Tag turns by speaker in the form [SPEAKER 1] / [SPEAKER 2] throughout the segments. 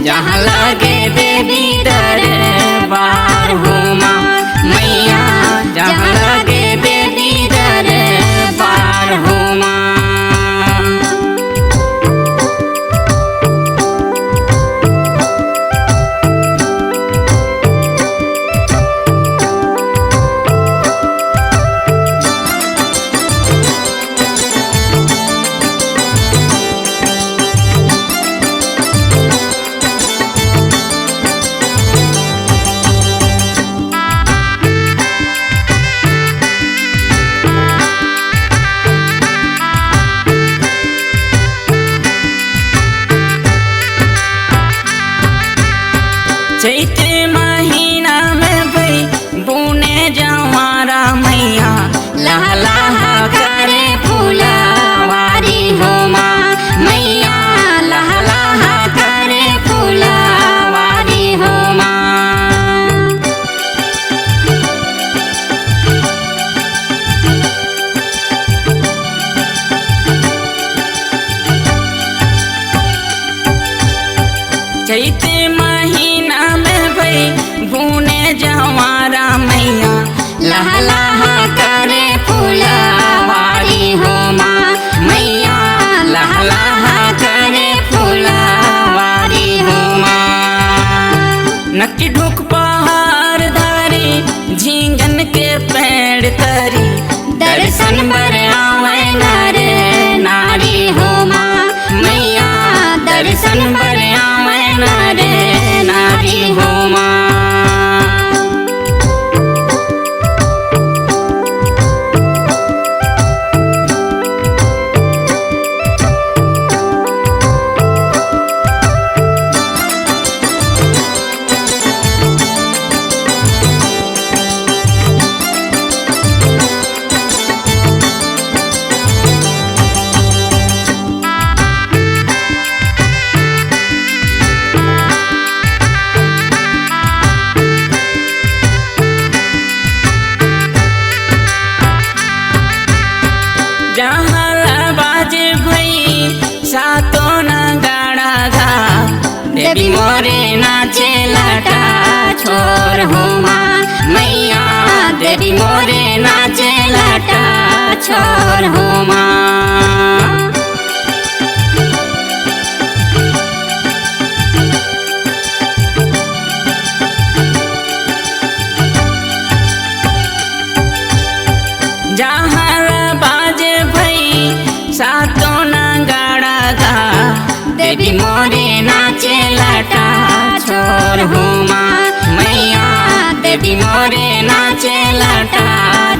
[SPEAKER 1] जहाँ लागे देवी दरबार हो माँ मैया, जहाँ लागे देवी दरबार हो माँ। चैत महीना में भई बुने जवारा मैया, लहा लहा करे फुलवारी हो माँ मैया, लहा लहा करे फुलवारी हो माँ। चैत महीना में भई बुने जवारा मैया, लहा लहा करे फुलवारी हो माँ मैया, लहा लहा करे फुलवारी हो माँ। नक्की ढुक पहाड़ धारी झींगन के पेड़ तरी, दर्शन बर आवे नर नारी हो माँ मैया, दर्शन बर आवे नर नारी हो माँ। जहाँ बाजे भई सातो नगाड़ा गा, देवी मोरे नाचे लाटा छोर हो माँ मैया, देवी मोरे नाचे लाटा छोर हो माँ। जहाँ बाजे भई सातो नगाड़ा गा, देवी मोरे नाचे लाटा छोर हो माँ मैया, देवी मोरे नाचे लाटा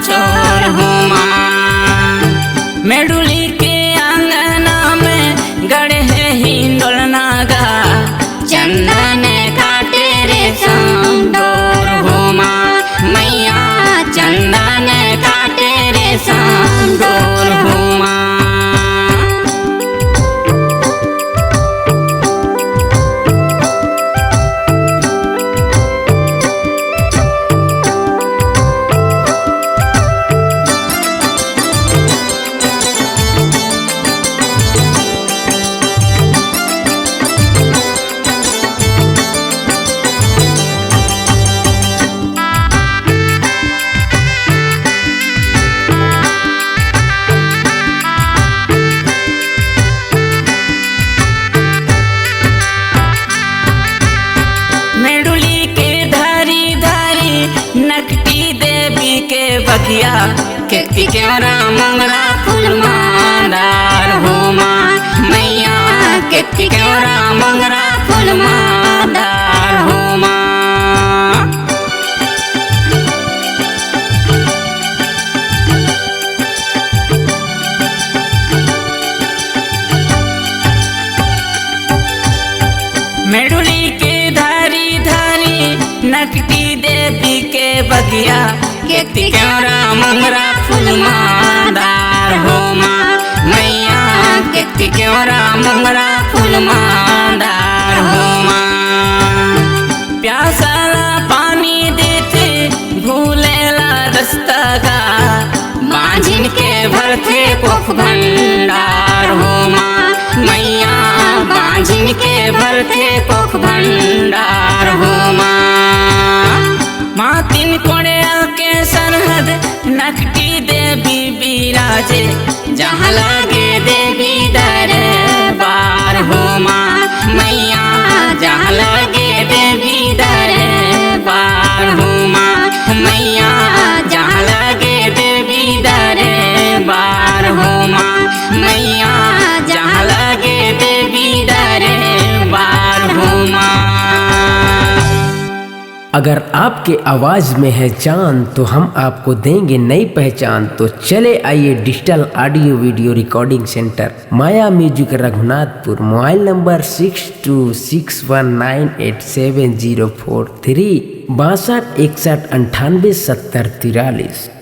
[SPEAKER 1] छोर हो माँ। मेडुली के आंगना में गड़े है हिंडोल नागा, चंदन काटे रे संडोर हो माँ मैया, चंदन काटे रे संडोर हो माँ। बगिया केती केवरा मंगरा फूल मादार हो माँ मैया, केती केवरा मंगरा फूल मादार हो माँ। मेडुली के धारी धारी नकटी देवी के बगिया, केती केवरा मंगरा फूल मादार हो माँ मैया, केती केवरा मंगरा फूल मादार हो माँ। प्यासाला पानी देते भूलेला रास्ता गा, बांझिन के भरते कोख भंडार हो माँ मैया, बांझिन के भरते कोख भंडार बाजे जहाँ लगे देवी दरबार हो माँ मैया, जहाँ लगे देवी दरबार हो माँ मैया, जहाँ लगे देवी दरबार हो माँ मैया, जहाँ लगे देवी दरबार हो माँ।
[SPEAKER 2] अगर आपके आवाज में है जान तो हम आपको देंगे नई पहचान। तो चले आइए digital audio video recording centre Maya music Raghunathpur. Mobile number 6261987043 62 61 98 70 43।